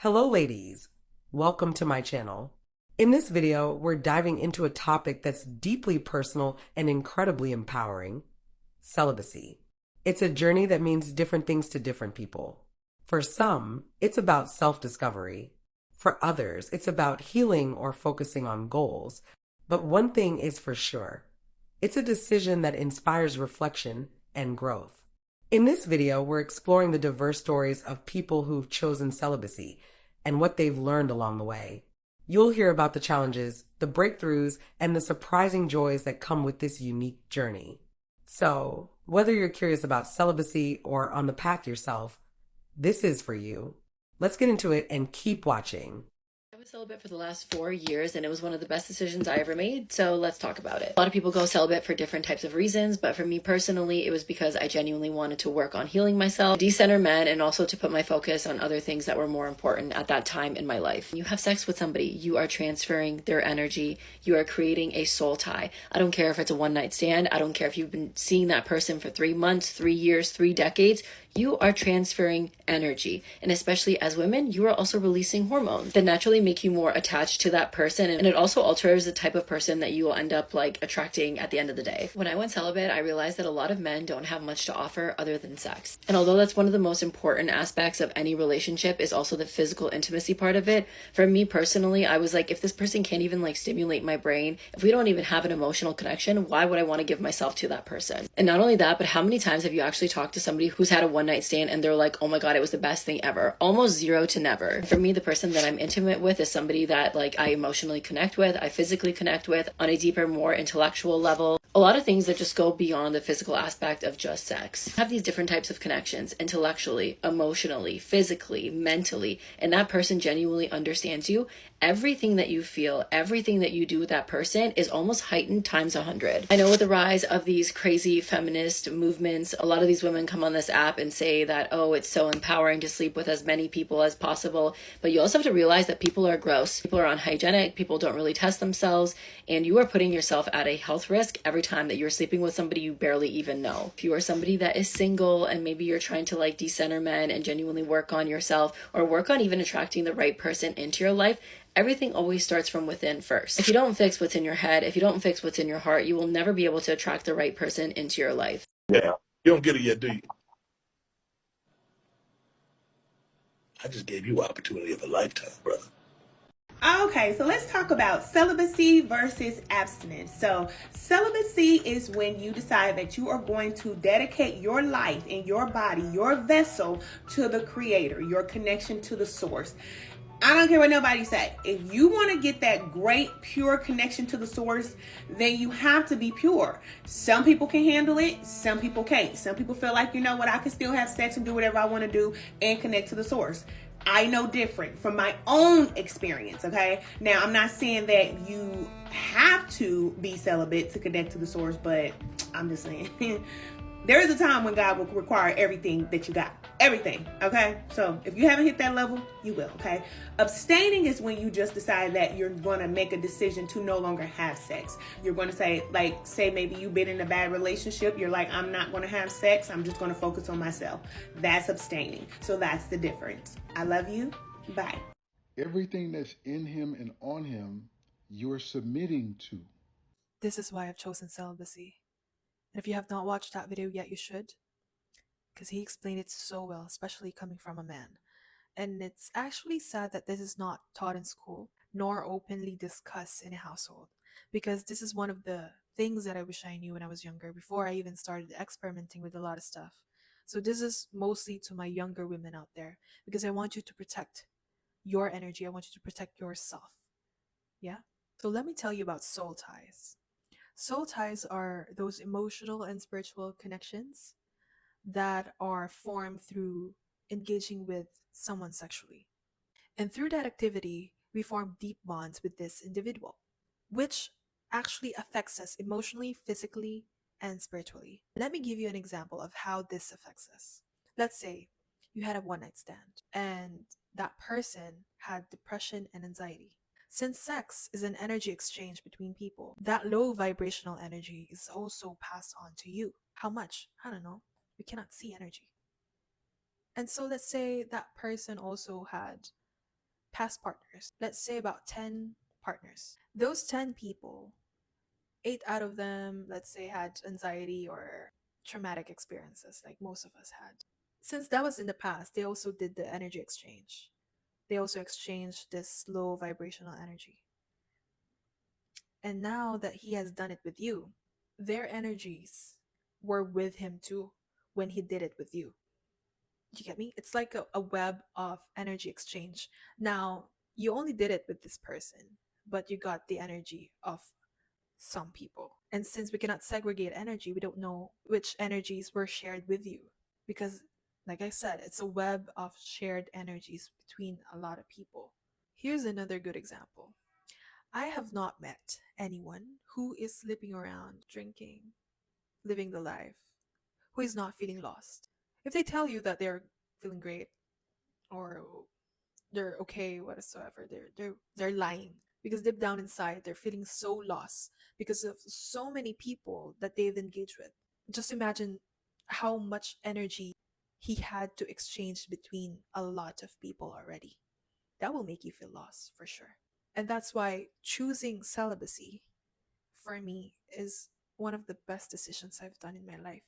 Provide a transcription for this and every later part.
Hello ladies, welcome to my channel. In this video, we're diving into a topic that's deeply personal and incredibly empowering: celibacy. It's a journey that means different things to different people. For some, it's about self-discovery. For others, it's about healing or focusing on goals. But one thing is for sure, it's a decision that inspires reflection and growth. In this video, we're exploring the diverse stories of people who've chosen celibacy and what they've learned along the way. You'll hear about the challenges, the breakthroughs, and the surprising joys that come with this unique journey. So, whether you're curious about celibacy or on the path yourself, this is for you. Let's get into it and keep watching. I was celibate for the last 4 years, and it was one of the best decisions I ever made, so let's talk about it. A lot of people go celibate for different types of reasons, but for me personally, it was because I genuinely wanted to work on healing myself, decenter men, and also to put my focus on other things that were more important at that time in my life. When you have sex with somebody, you are transferring their energy, you are creating a soul tie. I don't care if it's a one-night stand, I don't care if you've been seeing that person for 3 months, 3 years, 3 decades, you are transferring energy. And especially as women, you are also releasing hormones that naturally make you more attached to that person. And it also alters the type of person that you will end up attracting at the end of the day. When I went celibate, I realized that a lot of men don't have much to offer other than sex. And although that's one of the most important aspects of any relationship, is also the physical intimacy part of it. For me personally, I was like, if this person can't even stimulate my brain, if we don't even have an emotional connection, why would I want to give myself to that person? And not only that, but how many times have you actually talked to somebody who's had a one-night stand and they're like, oh my God, it was the best thing ever? Almost zero to never. For me, the person that I'm intimate with is somebody that I emotionally connect with, I physically connect with on a deeper, more intellectual level. A lot of things that just go beyond the physical aspect of just sex. Have these different types of connections intellectually, emotionally, physically, mentally, and that person genuinely understands you. Everything that you feel, everything that you do with that person is almost heightened times 100. I know with the rise of these crazy feminist movements, a lot of these women come on this app and say that, oh, it's so empowering to sleep with as many people as possible. But you also have to realize that people are gross, people are unhygienic, people don't really test themselves, and you are putting yourself at a health risk every time that you're sleeping with somebody you barely even know. If you are somebody that is single and maybe you're trying to decenter men and genuinely work on yourself, or work on even attracting the right person into your life, everything always starts from within first. If you don't fix what's in your head, if you don't fix what's in your heart, you will never be able to attract the right person into your life. Yeah. You don't get it yet, do you? I just gave you an opportunity of a lifetime, brother. Okay, so let's talk about celibacy versus abstinence. So celibacy is when you decide that you are going to dedicate your life and your body, your vessel, to the Creator, your connection to the source. I don't care what nobody say. If you want to get that great, pure connection to the source, then you have to be pure. Some people can handle it. Some people can't. Some people feel like, you know what, I can still have sex and do whatever I want to do and connect to the source. I know different from my own experience, okay? Now, I'm not saying that you have to be celibate to connect to the source, but I'm just saying there is a time when God will require everything that you got. Everything, okay? So if you haven't hit that level, you will, okay? Abstaining is when you just decide that you're going to make a decision to no longer have sex. You're going to say, say maybe you've been in a bad relationship. You're like, I'm not going to have sex. I'm just going to focus on myself. That's abstaining. So that's the difference. I love you. Bye. Everything that's in him and on him, you're submitting to. This is why I've chosen celibacy. And if you have not watched that video yet, you should. Because he explained it so well, especially coming from a man. And it's actually sad that this is not taught in school, nor openly discussed in a household. Because this is one of the things that I wish I knew when I was younger, before I even started experimenting with a lot of stuff. So this is mostly to my younger women out there, because I want you to protect your energy. I want you to protect yourself. Yeah? So let me tell you about soul ties. Soul ties are those emotional and spiritual connections that are formed through engaging with someone sexually. And through that activity, we form deep bonds with this individual, which actually affects us emotionally, physically, and spiritually. Let me give you an example of how this affects us. Let's say you had a one-night stand and that person had depression and anxiety. Since sex is an energy exchange between people, that low vibrational energy is also passed on to you. How much? I don't know. We cannot see energy. And so let's say that person also had past partners. Let's say about 10 partners. Those 10 people, 8 out of them, let's say, had anxiety or traumatic experiences like most of us had. Since that was in the past, they also did the energy exchange. They also exchanged this low vibrational energy. And now that he has done it with you, their energies were with him too when he did it with you. You get me? It's like a web of energy exchange. Now, you only did it with this person, but you got the energy of some people. And since we cannot segregate energy, we don't know which energies were shared with you. Because, like I said, it's a web of shared energies between a lot of people. Here's another good example. I have not met anyone who is sleeping around, drinking, living the life, who is not feeling lost. If they tell you that they're feeling great or they're okay whatsoever, they're lying, because deep down inside they're feeling so lost because of so many people that they've engaged with. Just imagine how much energy he had to exchange between a lot of people already. That will make you feel lost for sure. And that's why choosing celibacy for me is one of the best decisions I've done in my life,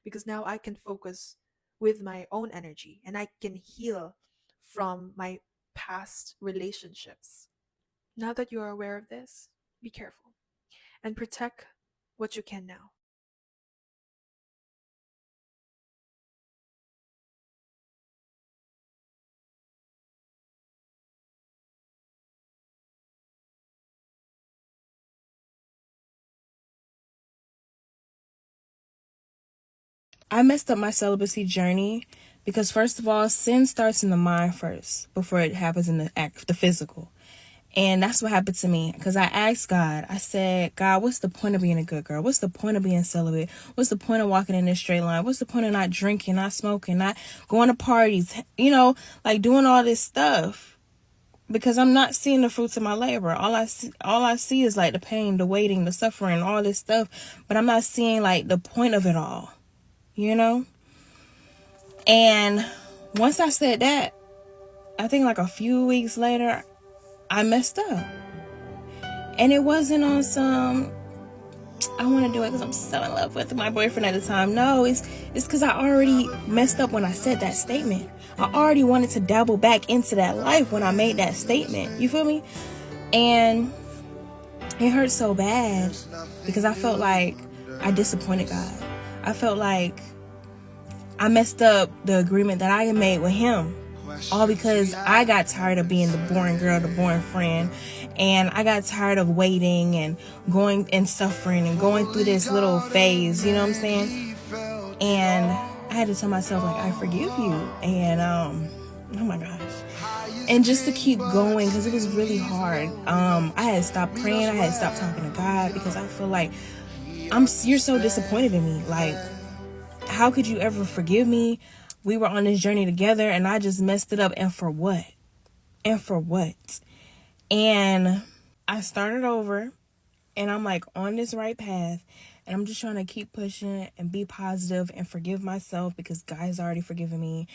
because now I can focus with my own energy and I can heal from my past relationships. Now that you are aware of this, be careful and protect what you can now. I messed up my celibacy journey because, first of all, sin starts in the mind first before it happens in the act, the physical. And that's what happened to me, because I asked God, I said, God, what's the point of being a good girl? What's the point of being celibate? What's the point of walking in this straight line? What's the point of not drinking, not smoking, not going to parties, like doing all this stuff? Because I'm not seeing the fruits of my labor. All I see is like the pain, the waiting, the suffering, all this stuff. But I'm not seeing like the point of it all, And once I said that, I think like a few weeks later, I messed up. And it wasn't on some, I want to do it because I'm so in love with my boyfriend at the time. No, it's because I already messed up when I said that statement. I already wanted to dabble back into that life when I made that statement. You feel me? And it hurt so bad because I felt like I disappointed God. I felt like I messed up the agreement that I had made with him. All because I got tired of being the boring girl, the boring friend. And I got tired of waiting and going and suffering and going through this little phase, you know what I'm saying? And I had to tell myself, like, I forgive you. And, oh my gosh. And just to keep going, because it was really hard. I had stopped praying. I had stopped talking to God because I feel like you're so disappointed in me. Like, how could you ever forgive me? We were on this journey together and I just messed it up. And for what? And I started over and I'm like on this right path and I'm just trying to keep pushing and be positive and forgive myself because God has already forgiven me,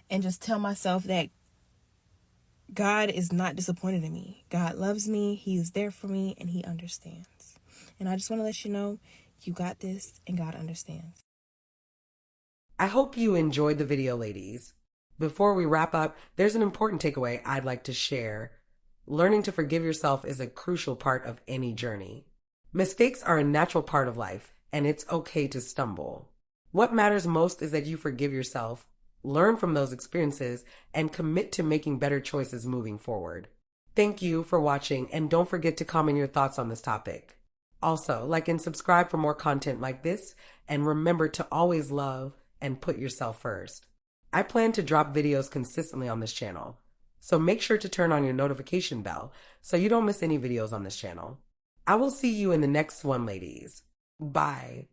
and just tell myself that God is not disappointed in me. God loves me. He is there for me and he understands. And I just want to let you know, you got this and God understands. I hope you enjoyed the video, ladies. Before we wrap up, there's an important takeaway I'd like to share. Learning to forgive yourself is a crucial part of any journey. Mistakes are a natural part of life, and it's okay to stumble. What matters most is that you forgive yourself, learn from those experiences, and commit to making better choices moving forward. Thank you for watching, and don't forget to comment your thoughts on this topic. Also, like and subscribe for more content like this, and remember to always love and put yourself first. I plan to drop videos consistently on this channel, so make sure to turn on your notification bell so you don't miss any videos on this channel. I will see you in the next one, ladies. Bye.